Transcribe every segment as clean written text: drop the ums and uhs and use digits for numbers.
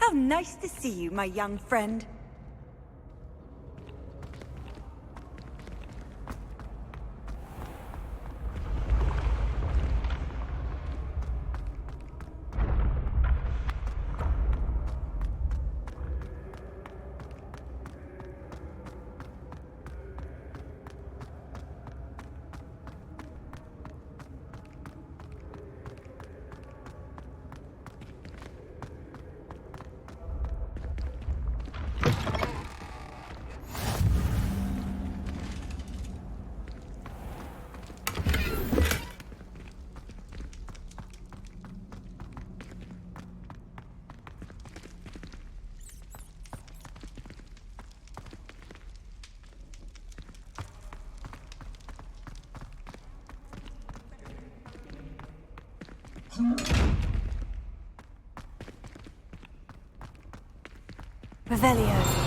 How nice to see you, my young friend. Revelio.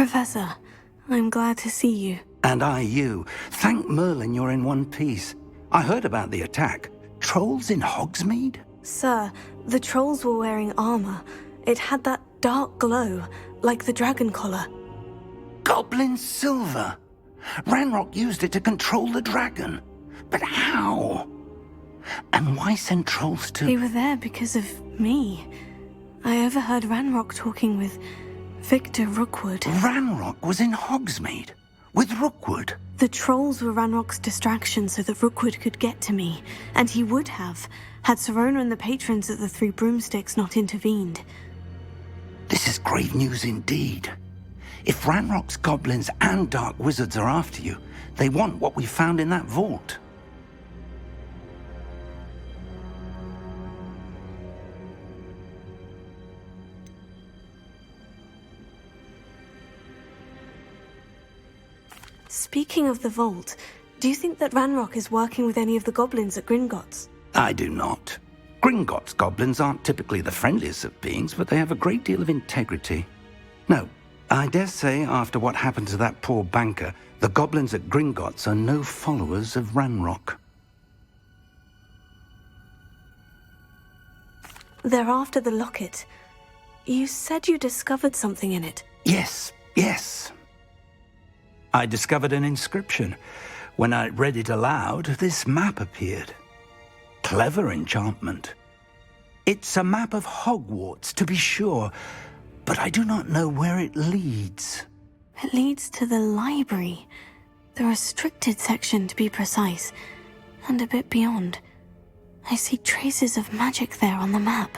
Professor, I'm glad to see you. And I you. Thank Merlin you're in one piece. I heard about the attack. Trolls in Hogsmeade? Sir, the trolls were wearing armor. It had that dark glow, like the dragon collar. Goblin silver! Ranrock used it to control the dragon. But how? And why send trolls to... They were there because of me. I overheard Ranrock talking with Victor Rookwood. Ranrock was in Hogsmeade? With Rookwood? The trolls were Ranrock's distraction so that Rookwood could get to me, and he would have, had Sirona and the patrons at the Three Broomsticks not intervened. This is grave news indeed. If Ranrock's goblins and dark wizards are after you, they want what we found in that vault. Speaking of the vault, do you think that Ranrock is working with any of the goblins at Gringotts? I do not. Gringotts goblins aren't typically the friendliest of beings, but they have a great deal of integrity. No, I dare say after what happened to that poor banker, the goblins at Gringotts are no followers of Ranrock. They're after the locket. You said you discovered something in it. Yes. I discovered an inscription. When I read it aloud, this map appeared. Clever enchantment. It's a map of Hogwarts, to be sure, but I do not know where it leads. It leads to the library. The restricted section, to be precise, and a bit beyond. I see traces of magic there on the map.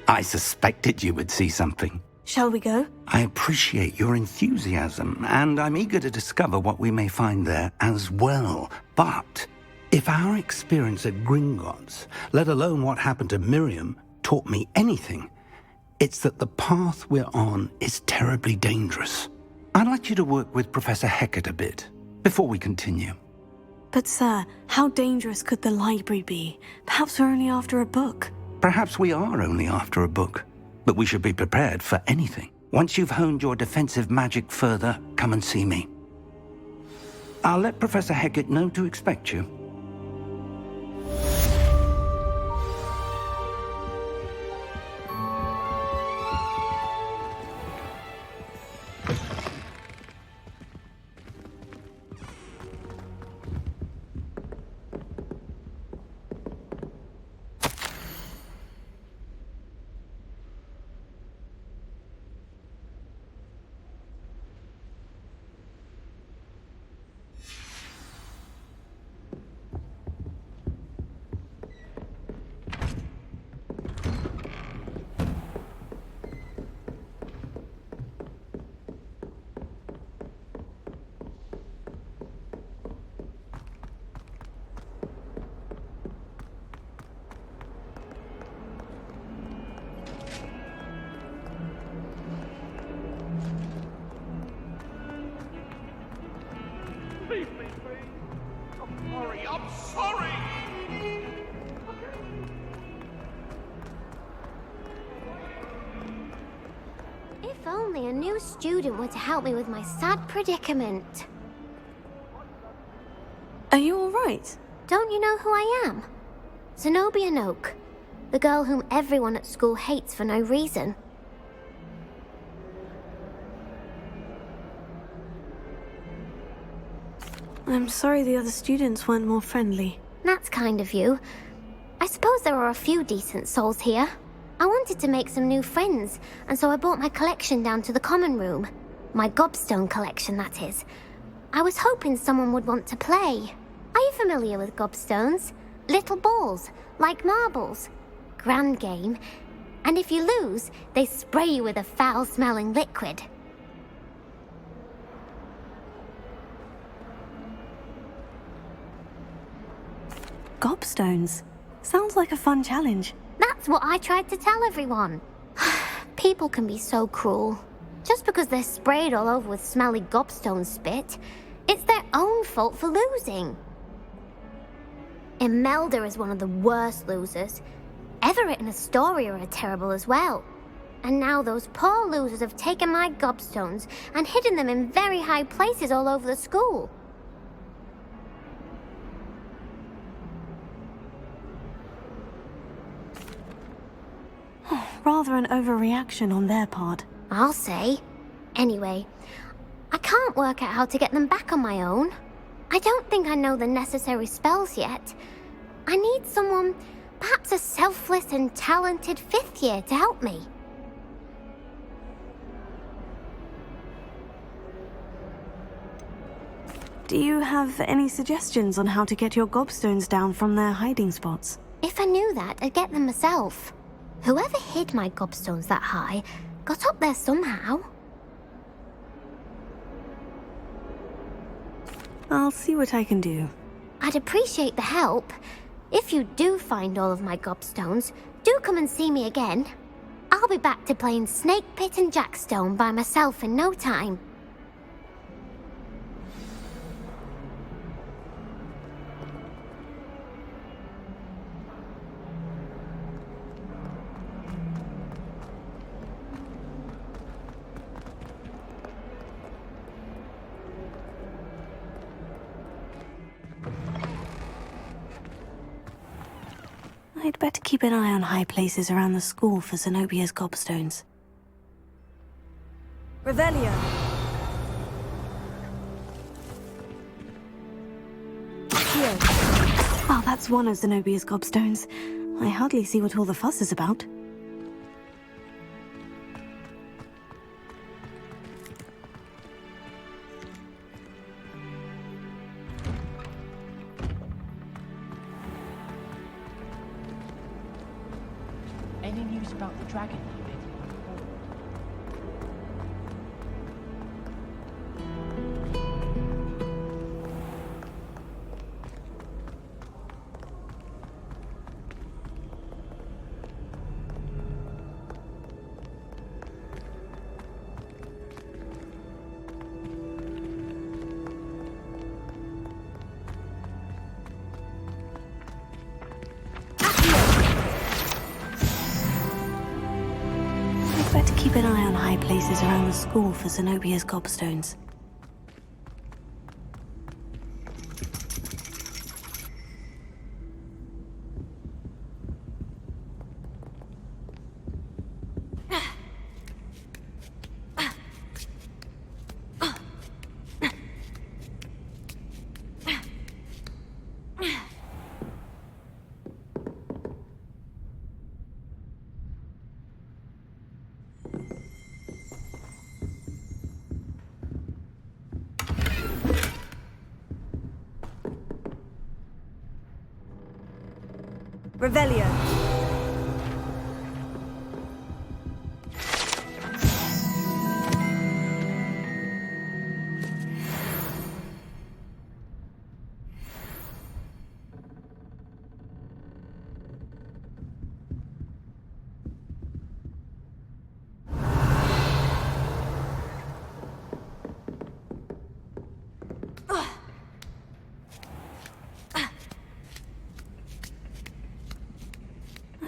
I suspected you would see something. Shall we go? I appreciate your enthusiasm, and I'm eager to discover what we may find there as well. But if our experience at Gringotts, let alone what happened to Miriam, taught me anything, it's that the path we're on is terribly dangerous. I'd like you to work with Professor Hecat a bit before we continue. But sir, how dangerous could the library be? Perhaps we're only after a book. Perhaps we are only after a book. But we should be prepared for anything. Once you've honed your defensive magic further, come and see me. I'll let Professor Hecat know to expect you. I'm sorry! If only a new student were to help me with my sad predicament. Are you all right? Don't you know who I am? Zenobia Noak, the girl whom everyone at school hates for no reason. I'm sorry the other students weren't more friendly. That's kind of you. I suppose there are a few decent souls here. I wanted to make some new friends, and so I brought my collection down to the common room. My gobstone collection, that is. I was hoping someone would want to play. Are you familiar with gobstones? Little balls, like marbles. Grand game. And if you lose, they spray you with a foul-smelling liquid. Gobstones? Sounds like a fun challenge. That's what I tried to tell everyone. People can be so cruel. Just because they're sprayed all over with smelly gobstone spit, it's their own fault for losing. Imelda is one of the worst losers. Everett and Astoria are terrible as well. And now those poor losers have taken my gobstones and hidden them in very high places all over the school. Rather an overreaction on their part. I'll say. Anyway, I can't work out how to get them back on my own. I don't think I know the necessary spells yet. I need someone, perhaps a selfless and talented 5th year to help me. Do you have any suggestions on how to get your gobstones down from their hiding spots? If I knew that, I'd get them myself. Whoever hid my gobstones that high got up there somehow. I'll see what I can do. I'd appreciate the help. If you do find all of my gobstones, do come and see me again. I'll be back to playing Snake Pit and Jackstone by myself in no time. I'd better keep an eye on high places around the school for Zenobia's gobstones. Revelio. Here. Well, that's one of Zenobia's gobstones. I hardly see what all the fuss is about. Any news about the dragon leaving? Better keep an eye on high places around the school for Zenobia's gobstones. Revelio.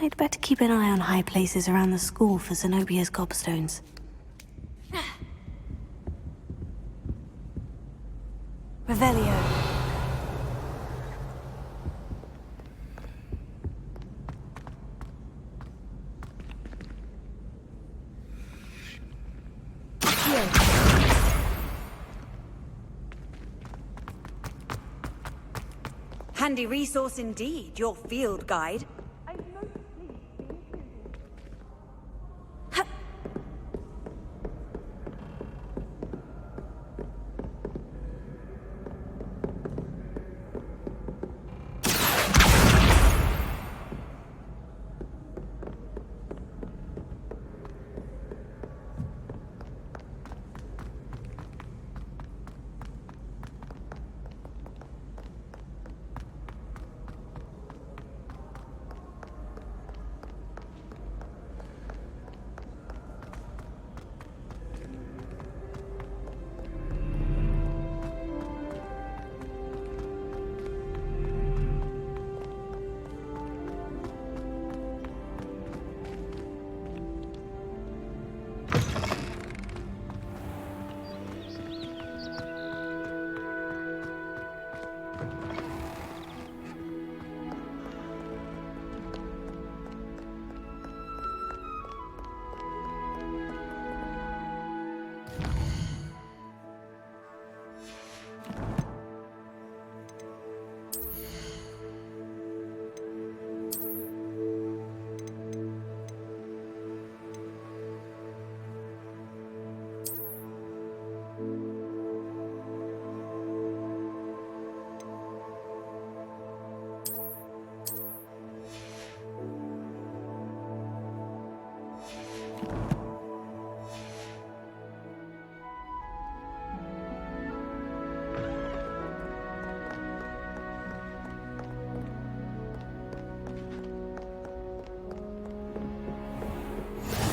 I'd better keep an eye on high places around the school for Zenobia's gobstones. Revelio. Here. Handy resource indeed, your field guide.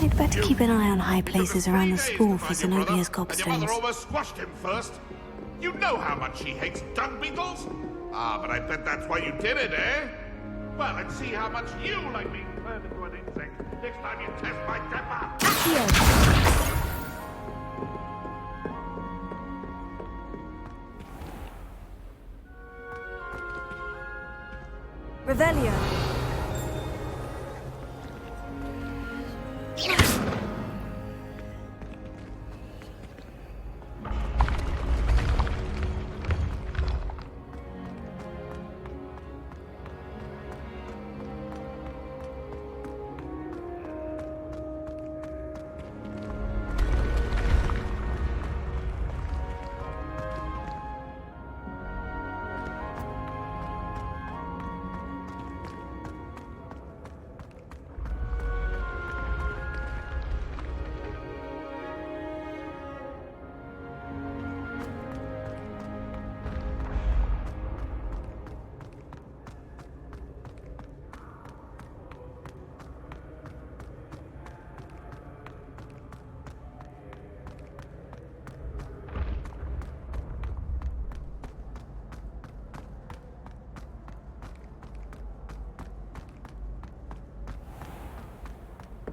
I'd better keep an eye on high places Took us around the 3 days school to for find your brother, Zenobia's and your mother gobstones. almost squashed him first. You know how much she hates dung beetles? Ah, but I bet that's why you did it, eh? Well, let's see how much you like being turned into an insect next time you test my temper. Revelio.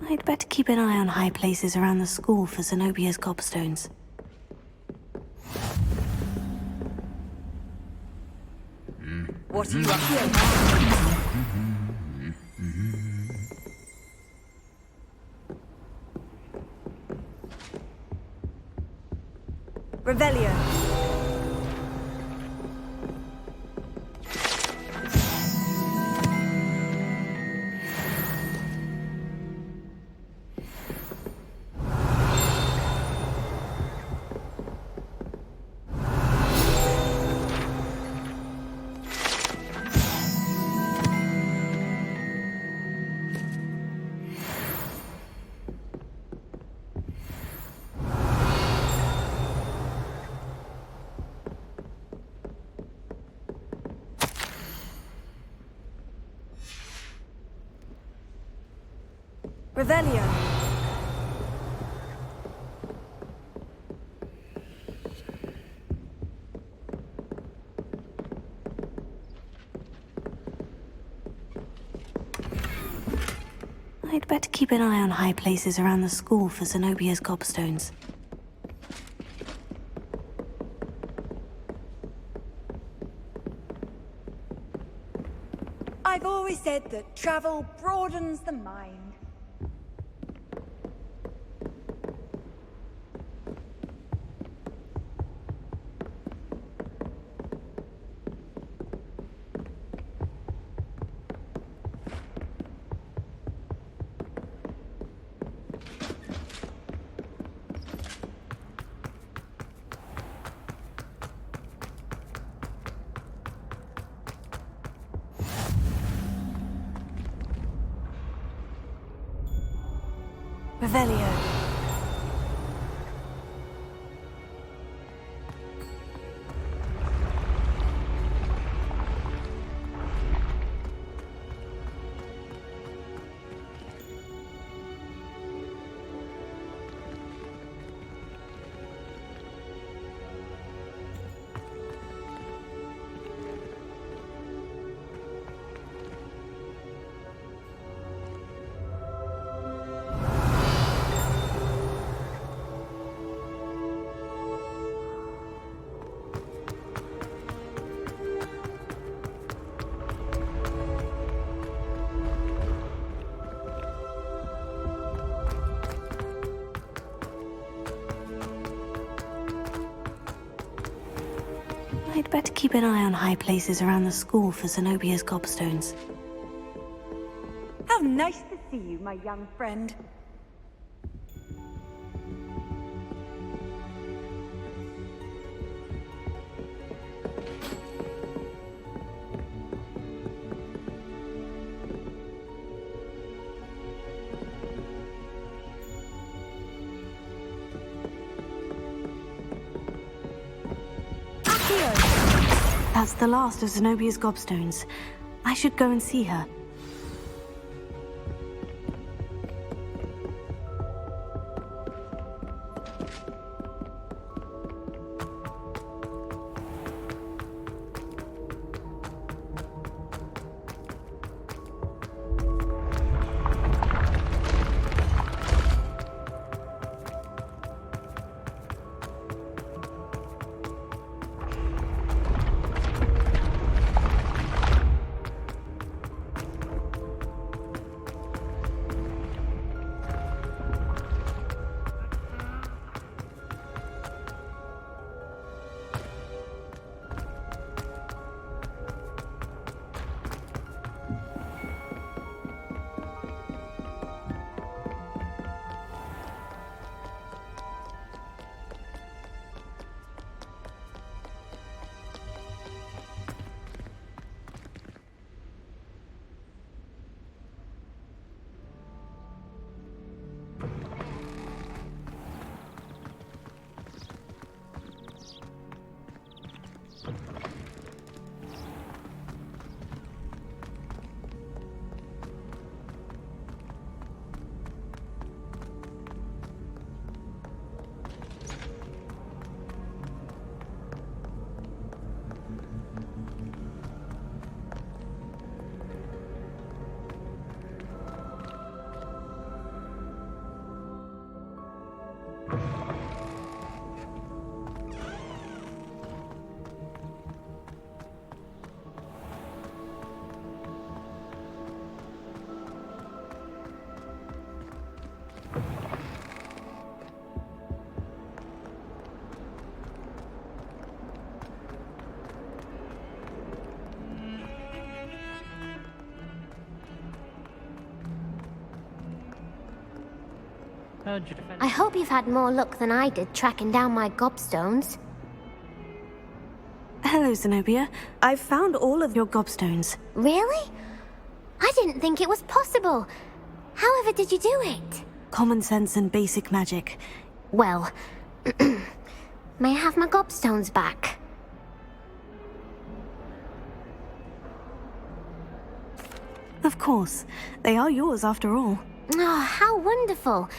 I'd better keep an eye on high places around the school for Zenobia's gobstones. What are you up to? Revelio. Revelio. I'd better keep an eye on high places around the school for Zenobia's gobstones. I've always said that travel broadens the mind. Revelio. I'd better keep an eye on high places around the school for Zenobia's gobstones. How nice to see you, my young friend. That's the last of Zenobia's gobstones. I should go and see her. Heard you defend. I hope you've had more luck than I did tracking down my gobstones. Hello, Zenobia. I've found all of your gobstones. Really? I didn't think it was possible. However did you do it? Common sense and basic magic. Well, may I have my gobstones back? Of course. They are yours after all. Oh, how wonderful.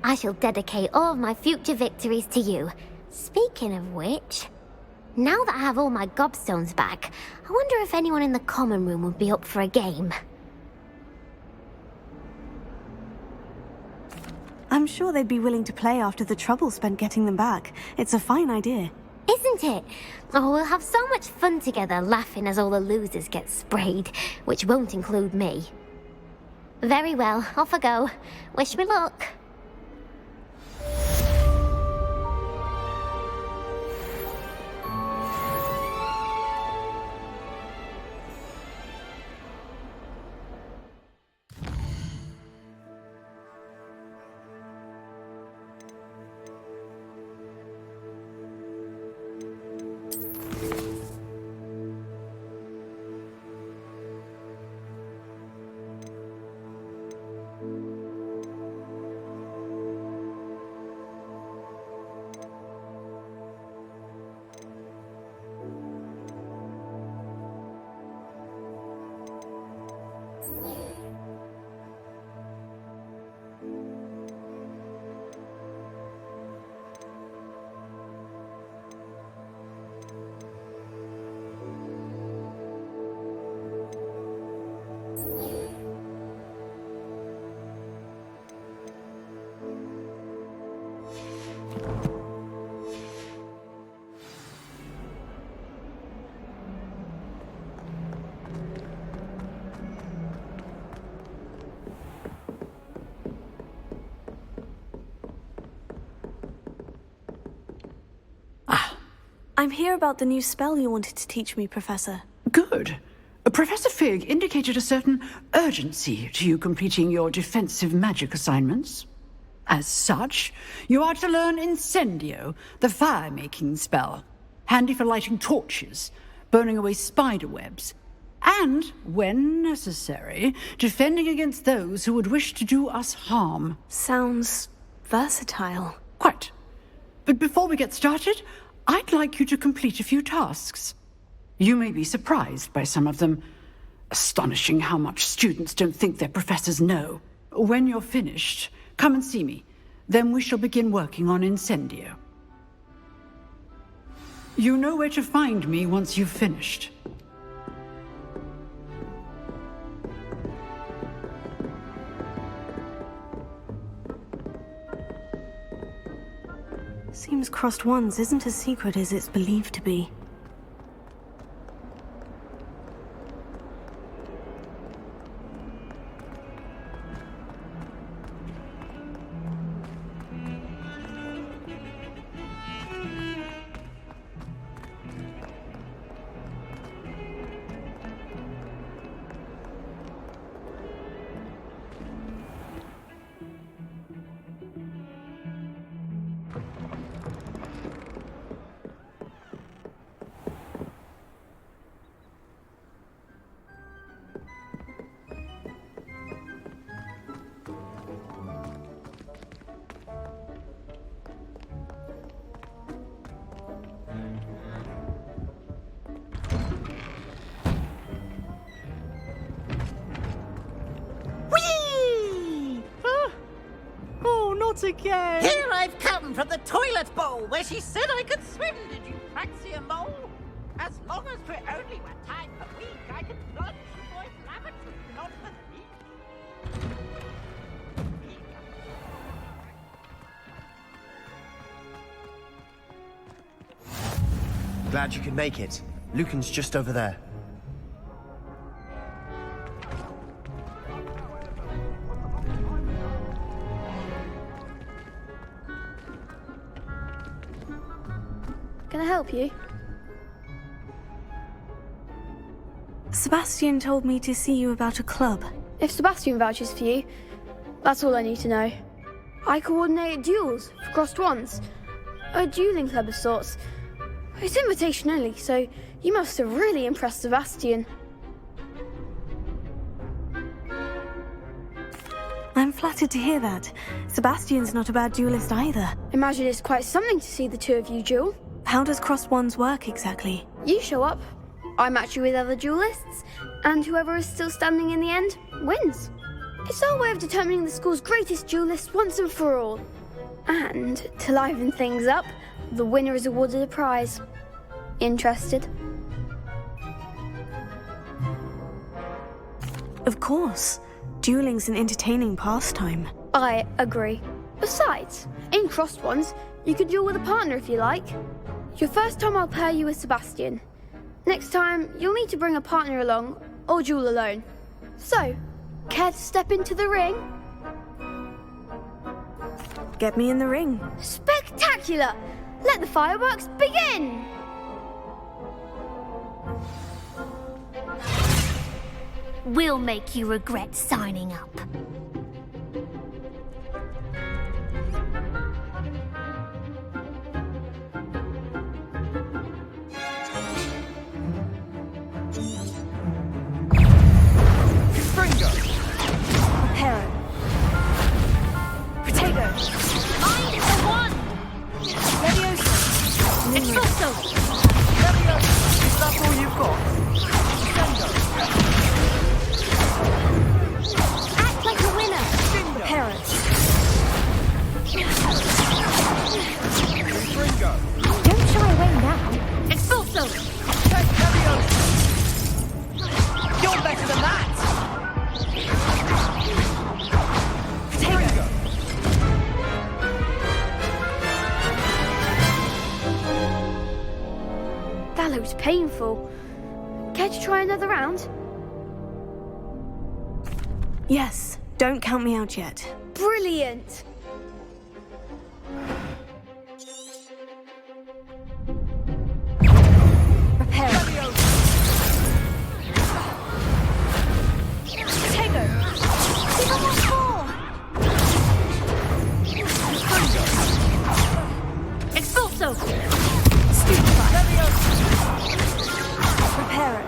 I shall dedicate all of my future victories to you. Speaking of which, now that I have all my gobstones back, I wonder if anyone in the common room would be up for a game. I'm sure they'd be willing to play after the trouble spent getting them back. It's a fine idea. Isn't it? Oh, we'll have so much fun together laughing as all the losers get sprayed, which won't include me. Very well, off I go. Wish me luck. I'm here about the new spell you wanted to teach me, Professor. Good. Professor Fig indicated a certain urgency to you completing your defensive magic assignments. As such, you are to learn Incendio, the fire-making spell, handy for lighting torches, burning away spider webs, and, when necessary, defending against those who would wish to do us harm. Sounds versatile. Quite. But before we get started, I'd like you to complete a few tasks. You may be surprised by some of them. Astonishing how much students don't think their professors know. When you're finished, come and see me. Then we shall begin working on Incendio. You know where to find me once you've finished. Seems crossed ones isn't as secret as it's believed to be. Again. Here I've come from the toilet bowl where she said I could swim. Did you fancy a mole? As long as we're only one time per week, I can plunge the boys' lavatory, not the leak. Glad you could make it. Lucan's just over there. Can I help you? Sebastian told me to see you about a club. If Sebastian vouches for you, that's all I need to know. I coordinate duels for crossed ones. A dueling club of sorts. It's invitation only, so you must have really impressed Sebastian. I'm flattered to hear that. Sebastian's not a bad duelist either. Imagine it's quite something to see the two of you duel. How does crossed wands work exactly? You show up, I match you with other duelists, and whoever is still standing in the end wins. It's our way of determining the school's greatest duelist once and for all. And to liven things up, the winner is awarded a prize. Interested? Of course. Dueling's an entertaining pastime. I agree. Besides, in crossed ones, you could duel with a partner if you like. Your first time I'll pair you with Sebastian. Next time, you'll need to bring a partner along, or duel alone. So, care to step into the ring? Get me in the ring. Spectacular! Let the fireworks begin! We'll make you regret signing up. Fringo! Hero. Potato. I'm the one! Leviosa. Expulso! Is that all you've got? Act like a winner! Parents. Fringo! Don't shy away now. Expulso! You're better than that! Fringo! That looks painful. Care to try another round? Yes. Don't count me out yet. Brilliant! Prepare. Potato. Give him one more! Expulso! Stupefy. Prepare.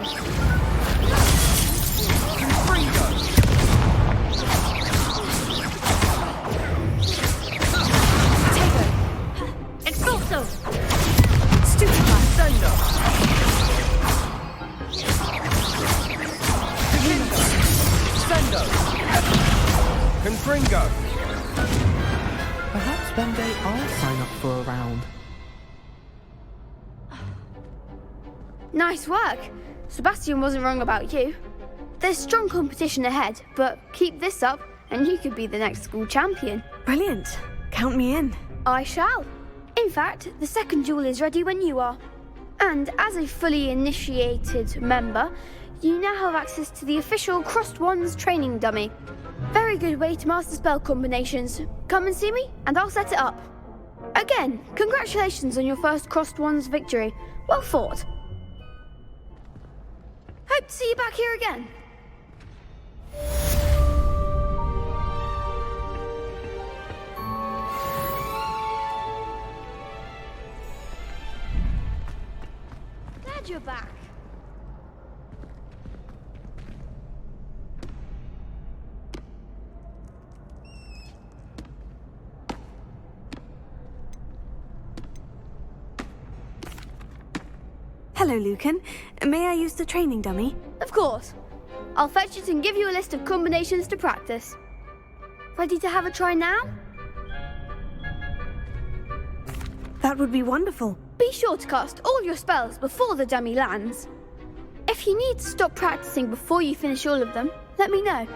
Expulso! Stupefy. Sendo! Confringo! Perhaps one day I'll sign up for a round. Nice work! Sebastian wasn't wrong about you. There's strong competition ahead, but keep this up and you could be the next school champion. Brilliant. Count me in. I shall. In fact, the second duel is ready when you are. And as a fully initiated member, you now have access to the official Crossed Wands training dummy. Very good way to master spell combinations. Come and see me, and I'll set it up. Again, congratulations on your first Crossed Wands victory. Well fought. Hope to see you back here again. Glad you're back. Hello, Lucan. May I use the training dummy? Of course. I'll fetch it and give you a list of combinations to practice. Ready to have a try now? That would be wonderful. Be sure to cast all your spells before the dummy lands. If you need to stop practicing before you finish all of them, let me know.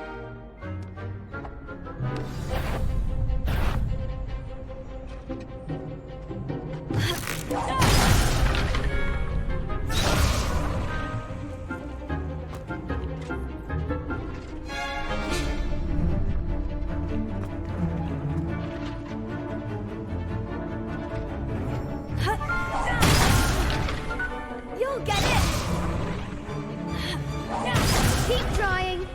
You'll get it! Keep trying!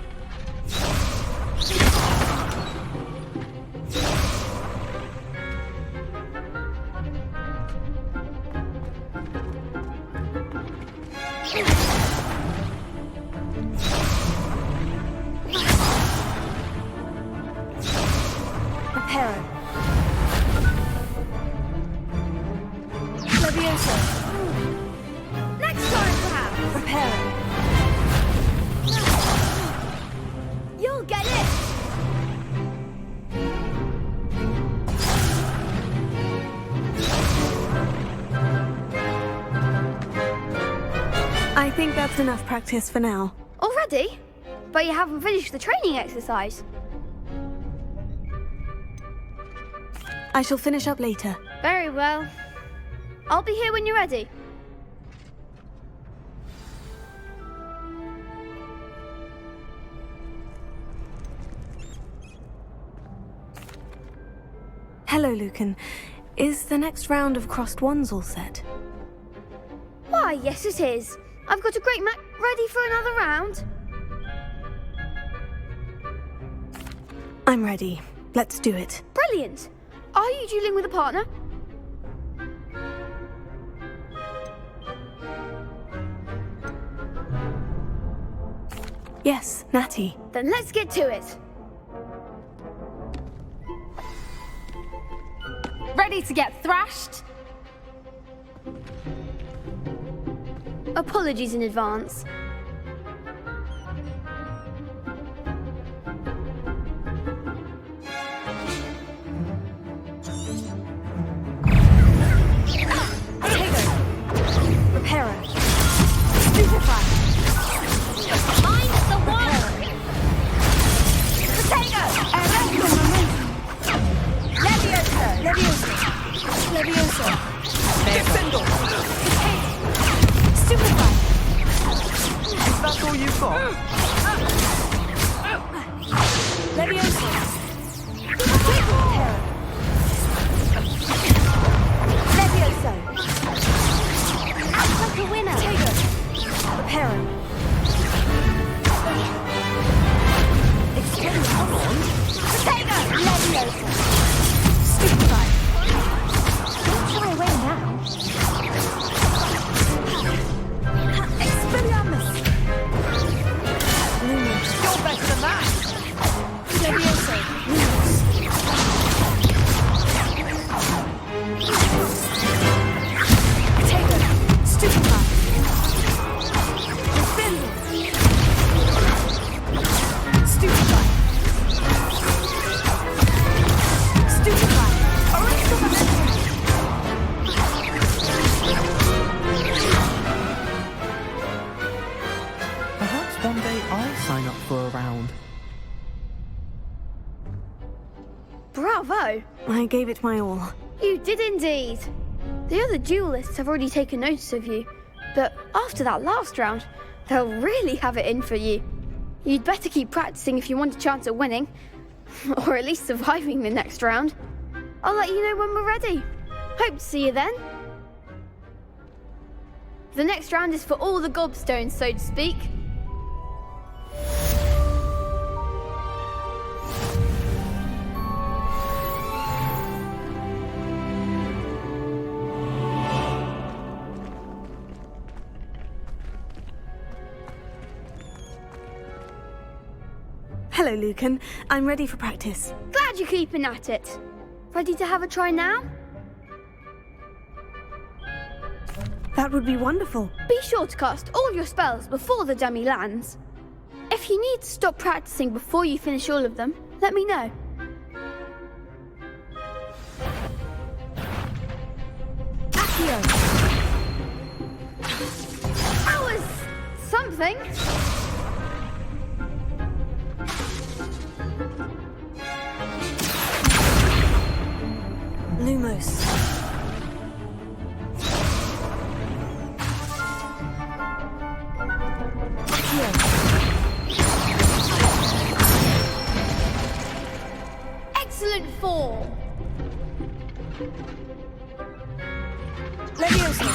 Reparo. Levioso. Next time, perhaps. Reparo. You'll get it. I think that's enough practice for now. Already? But you haven't finished the training exercise. I shall finish up later. Very well. I'll be here when you're ready. Hello, Lucan. Is the next round of crossed wands all set? Why, yes it is. I've got a great map ready for another round. I'm ready. Let's do it. Brilliant. Are you dueling with a partner? Yes, Natty. Then let's get to it. Ready to get thrashed? Apologies in advance. Reparo. Stupefy. Mind the wall! Potato! Levioso. Levioso. Levioso. Defendo. Stupefy. Is that all you've got? Levioso. Levioso. Act like a winner! Reparo. Extend the on. Potato! Levioso. Stupefy. Don't shy away now. Expelliarmus. Lumos. You're better than that! Levioso. Lumos. Potato. Stupefy. Defendo. Stupefy. Stupefy. Perhaps one day I'll sign up for a round. Bravo! I gave it my all. You did indeed. The other duelists have already taken notice of you, but after that last round, they'll really have it in for you. You'd better keep practicing if you want a chance at winning, or at least surviving the next round. I'll let you know when we're ready. Hope to see you then. The next round is for all the gobstones, so to speak. Hello, Lucan. I'm ready for practice. Glad you're keeping at it. Ready to have a try now? That would be wonderful. Be sure to cast all your spells before the dummy lands. If you need to stop practicing before you finish all of them, let me know. Accio. That was something. Lumos. Excellent form. Levioso.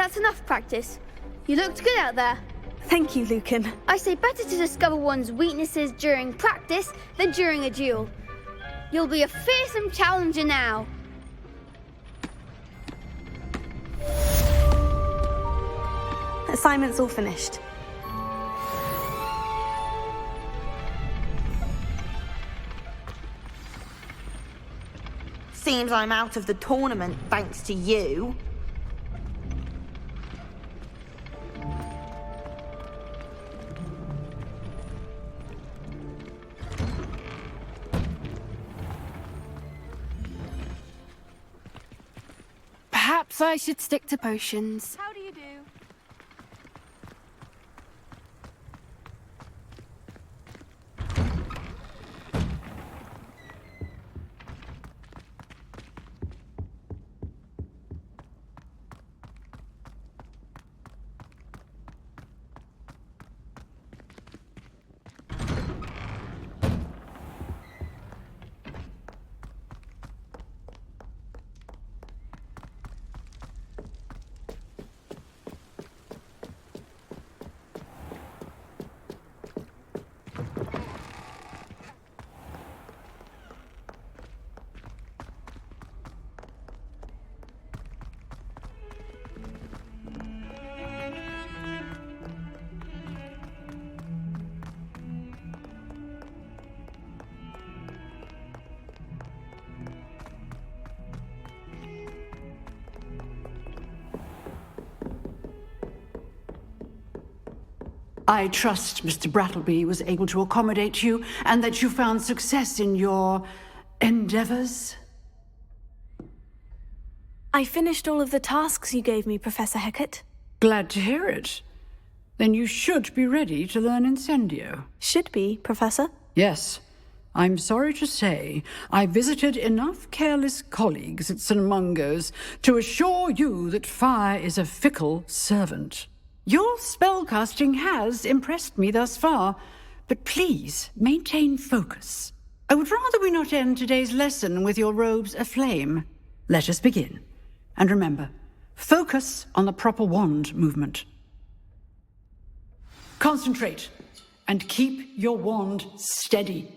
that's enough practice. You looked good out there. Thank you, Lucan. I say better to discover one's weaknesses during practice than during a duel. You'll be a fearsome challenger now. Assignment's all finished. Seems I'm out of the tournament thanks to you. Perhaps I should stick to potions. How do you do? I trust Mr. Brattleby was able to accommodate you and that you found success in your endeavors. I finished all of the tasks you gave me, Professor Hecat. Glad to hear it. Then you should be ready to learn Incendio. Should be, Professor. Yes. I'm sorry to say, I visited enough careless colleagues at St. Mungo's to assure you that fire is a fickle servant. Your spellcasting has impressed me thus far, but please maintain focus. I would rather we not end today's lesson with your robes aflame. Let us begin. And remember, focus on the proper wand movement. Concentrate and keep your wand steady.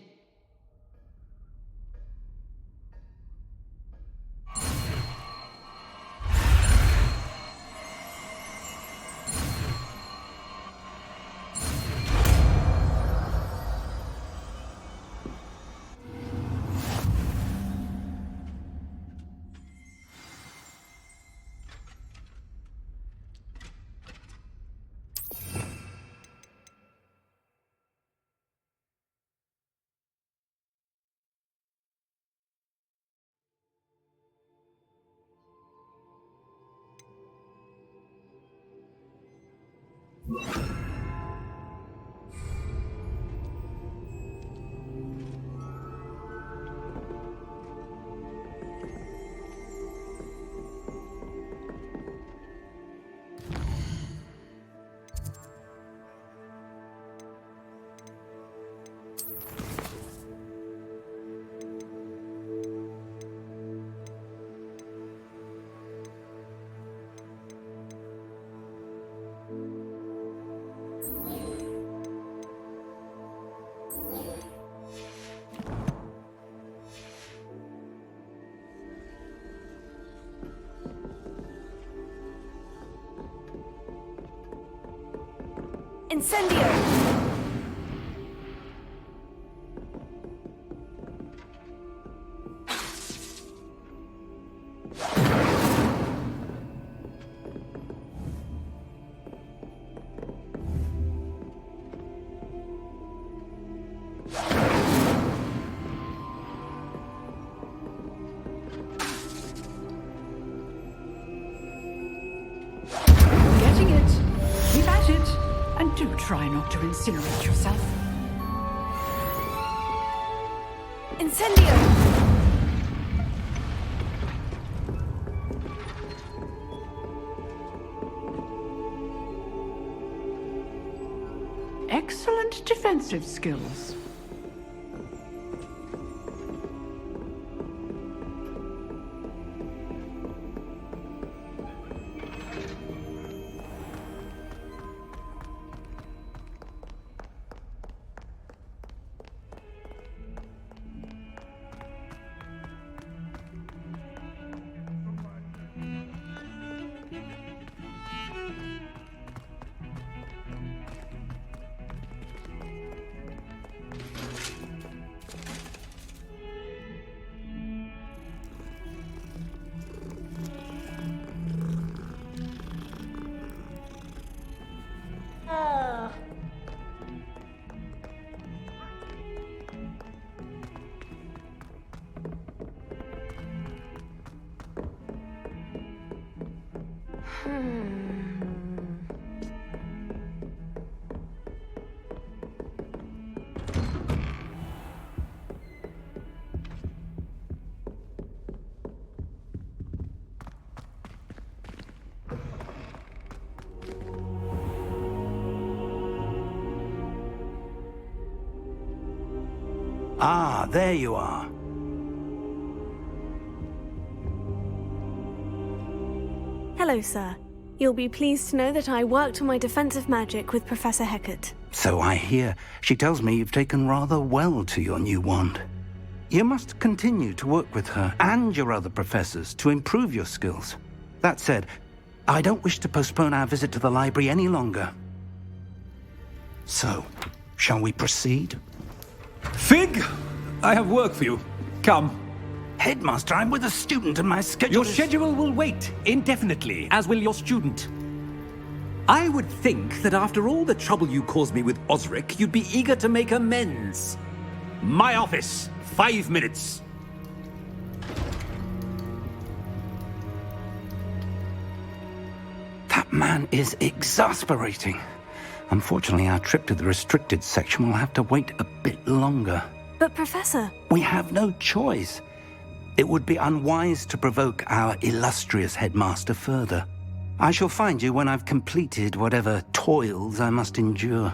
Incendio! Getting it. Keep at it. And do try not to incinerate yourself. Incendio! Excellent defensive skills. Ah, there you are. Hello, sir. You'll be pleased to know that I worked on my defensive magic with Professor Hecat. So I hear. She tells me you've taken rather well to your new wand. You must continue to work with her and your other professors to improve your skills. That said, I don't wish to postpone our visit to the library any longer. So, shall we proceed? Fig! I have work for you. Come. Headmaster, I'm with a student and my schedule Your schedule will wait indefinitely, as will your student. I would think that after all the trouble you caused me with Osric, you'd be eager to make amends. My office, 5 minutes. That man is exasperating. Unfortunately, our trip to the restricted section will have to wait a bit longer. But, Professor... We have no choice. It would be unwise to provoke our illustrious headmaster further. I shall find you when I've completed whatever toils I must endure.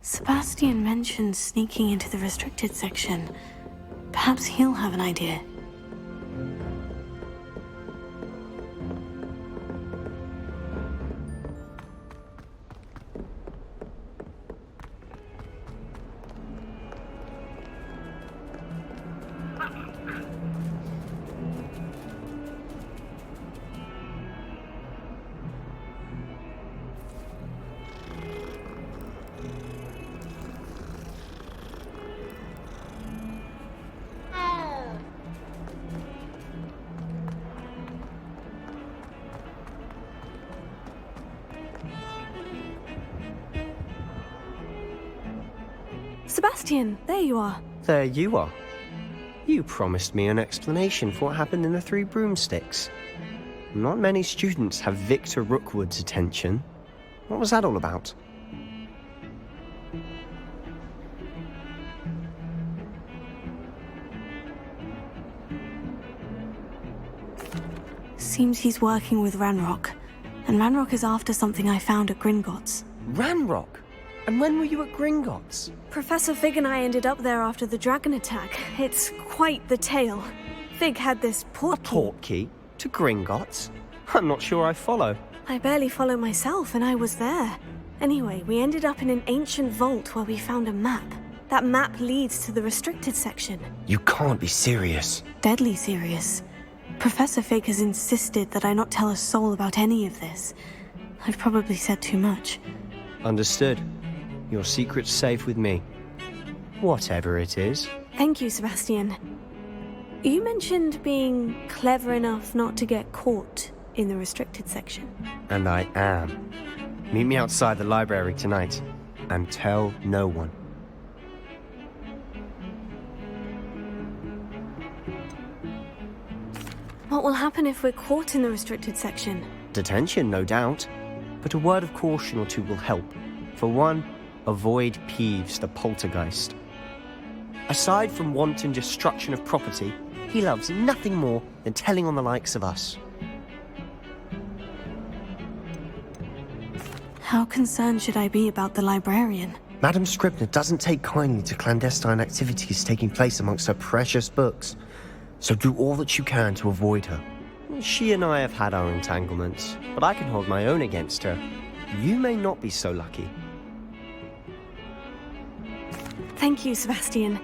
Sebastian mentioned sneaking into the restricted section. Perhaps he'll have an idea. Sebastian, there you are. There you are. You promised me an explanation for what happened in the Three Broomsticks. Not many students have Victor Rookwood's attention. What was that all about? Seems he's working with Ranrock. And Ranrock is after something I found at Gringotts. Ranrock? And when were you at Gringotts? Professor Fig and I ended up there after the dragon attack. It's quite the tale. Fig had this portkey. A portkey? To Gringotts? I'm not sure I follow. I barely follow myself, and I was there. Anyway, we ended up in an ancient vault where we found a map. That map leads to the restricted section. You can't be serious. Deadly serious. Professor Fig has insisted that I not tell a soul about any of this. I've probably said too much. Understood. Your secret's safe with me. Whatever it is. Thank you, Sebastian. You mentioned being clever enough not to get caught in the restricted section. And I am. Meet me outside the library tonight, and tell no one. What will happen if we're caught in the restricted section? Detention, no doubt. But a word of caution or two will help. For one, avoid Peeves, the poltergeist. Aside from wanton destruction of property, he loves nothing more than telling on the likes of us. How concerned should I be about the librarian? Madame Scribner doesn't take kindly to clandestine activities taking place amongst her precious books, so do all that you can to avoid her. She and I have had our entanglements, but I can hold my own against her. You may not be so lucky. Thank you, Sebastian.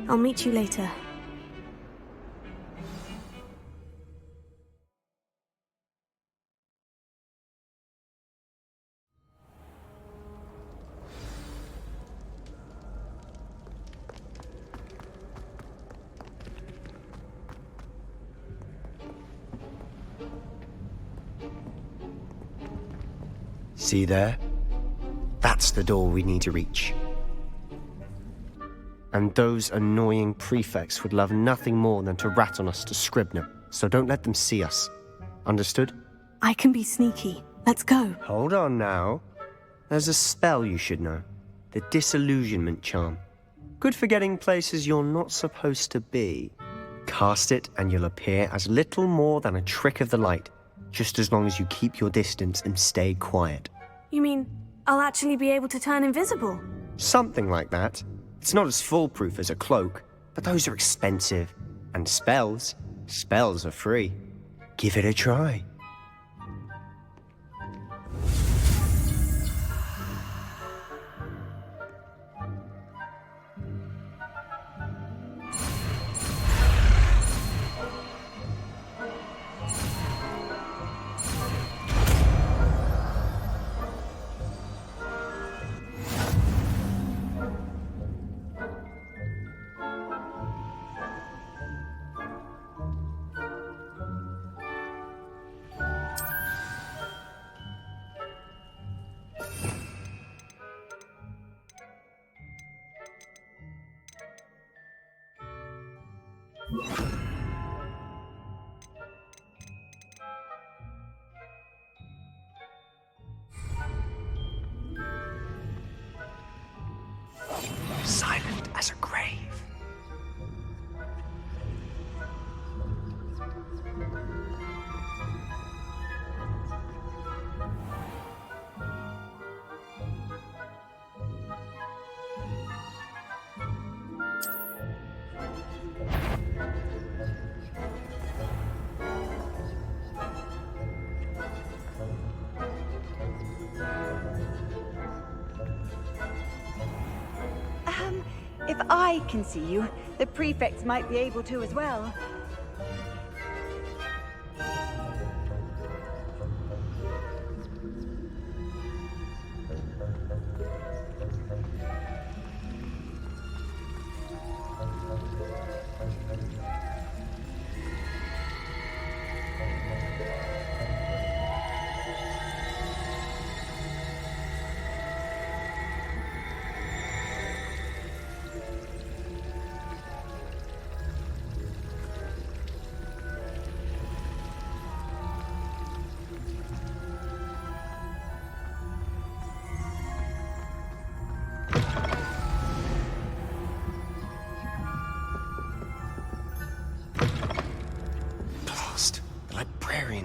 I'll meet you later. See there? That's the door we need to reach. And those annoying prefects would love nothing more than to rat on us to Scribner, so don't let them see us. Understood? I can be sneaky. Let's go. Hold on now. There's a spell you should know. The disillusionment charm. Good for getting places you're not supposed to be. Cast it and you'll appear as little more than a trick of the light, just as long as you keep your distance and stay quiet. You mean I'll actually be able to turn invisible? Something like that. It's not as foolproof as a cloak, but those are expensive. And spells are free. Give it a try. Silent as a grave. If I can see you, the prefects might be able to as well.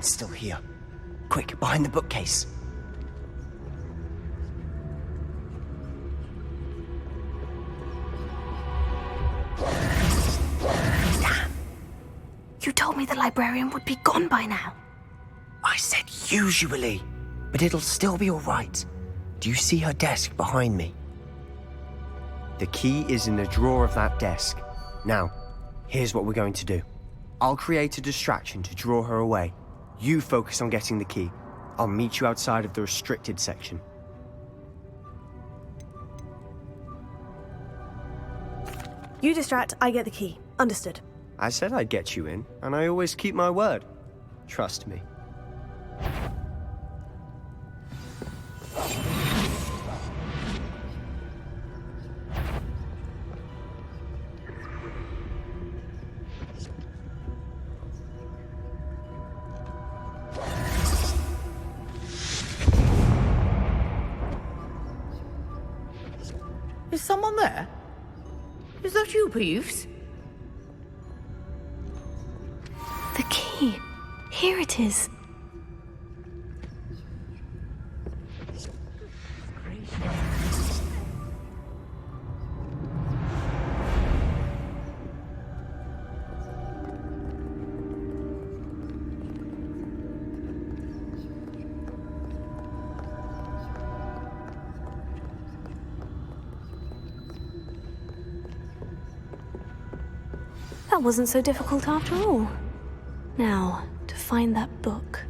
Still here. Quick, behind the bookcase. Damn! You told me the librarian would be gone by now. I said usually, but it'll still be all right. Do you see her desk behind me? The key is in the drawer of that desk. Now, here's what we're going to do. I'll create a distraction to draw her away. You focus on getting the key. I'll meet you outside of the restricted section. You distract, I get the key. Understood. I said I'd get you in, and I always keep my word. Trust me. Is someone there? Is that you, Peeves? The key. Here it is. That wasn't so difficult after all. Now, to find that book.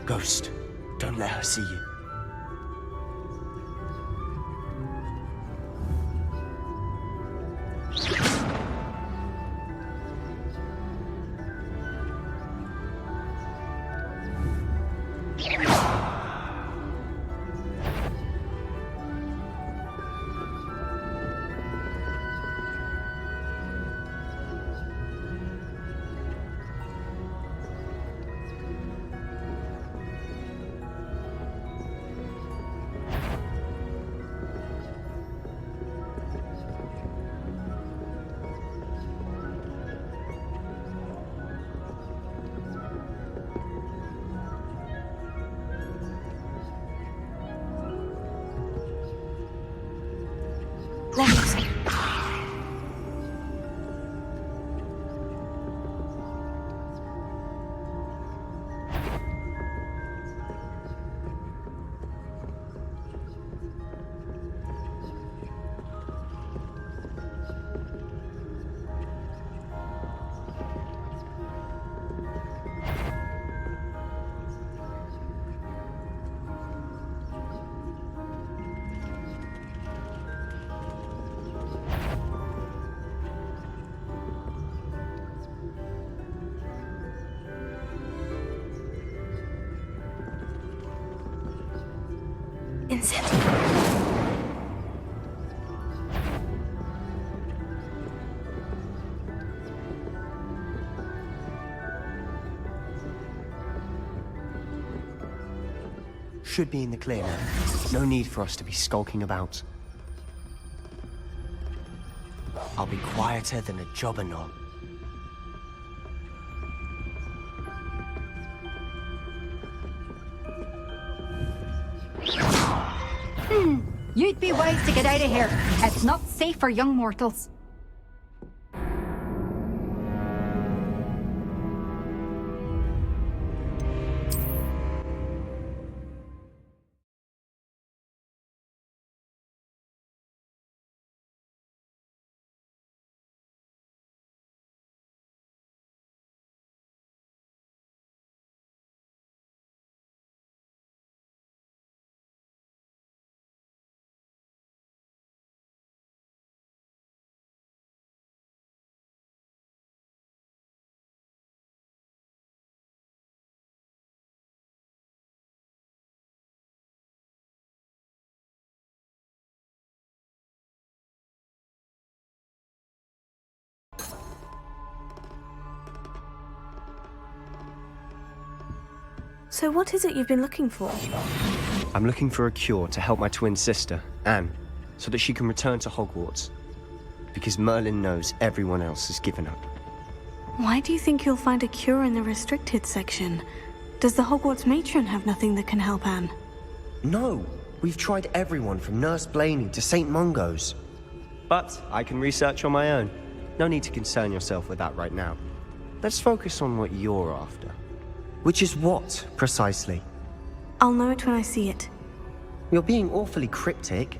Ghost, don't let her see you. Leviosa. Should be in the clear now. No need for us to be skulking about. I'll be quieter than a jobberknoll. You'd be wise to get out of here. It's not safe for young mortals. So what is it you've been looking for? I'm looking for a cure to help my twin sister, Anne, so that she can return to Hogwarts. Because Merlin knows everyone else has given up. Why do you think you'll find a cure in the restricted section? Does the Hogwarts matron have nothing that can help Anne? No, we've tried everyone from Nurse Blaney to St. Mungo's. But I can research on my own. No need to concern yourself with that right now. Let's focus on what you're after. Which is what, precisely? I'll know it when I see it. You're being awfully cryptic.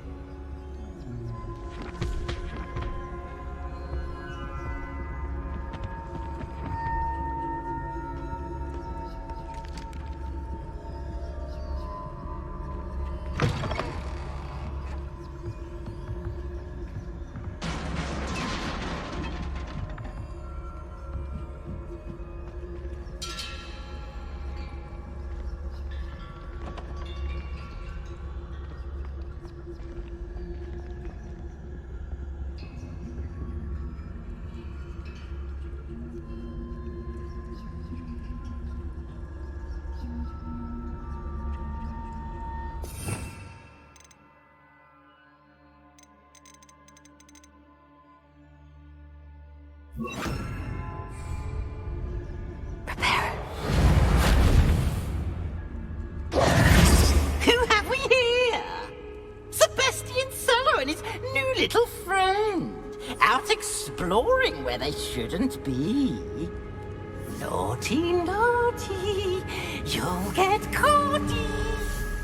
Who have we here? Sebastian Sallow and his new little friend. Out exploring where they shouldn't be. Naughty, naughty, you'll get caughty.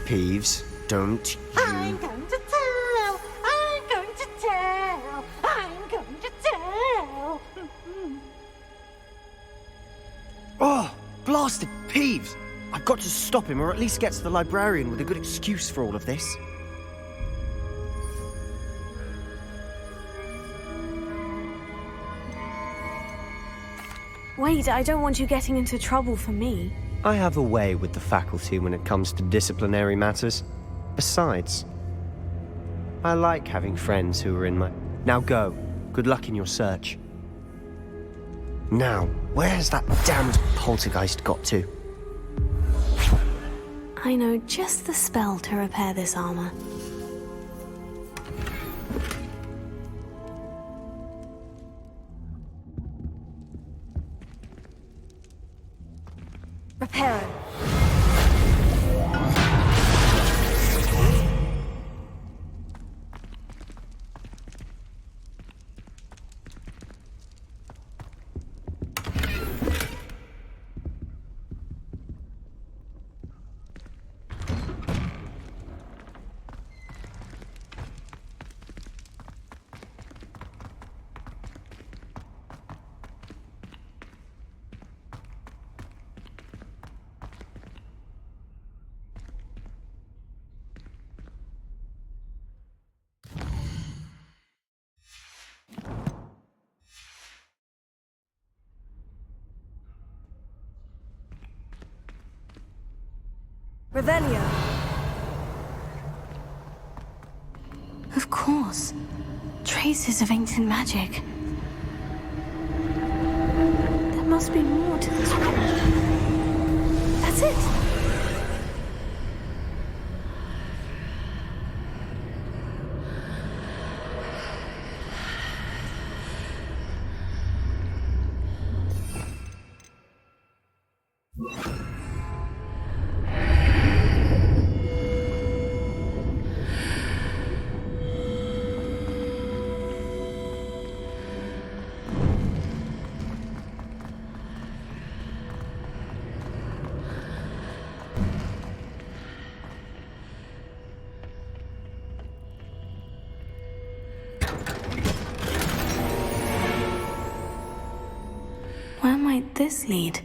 Peeves, don't you... I'm going to tell, I'm going to tell, I'm going to tell. Oh, blasted Peeves! I've got to stop him, or at least get to the librarian with a good excuse for all of this. Wait, I don't want you getting into trouble for me. I have a way with the faculty when it comes to disciplinary matters. Besides, I like having friends who are in my... Now go. Good luck in your search. Now, where's that damned poltergeist got to? I know just the spell to repair this armor. Repair. Revelio. Of course. Traces of ancient magic. There must be more to this room. That's it! Where might this lead?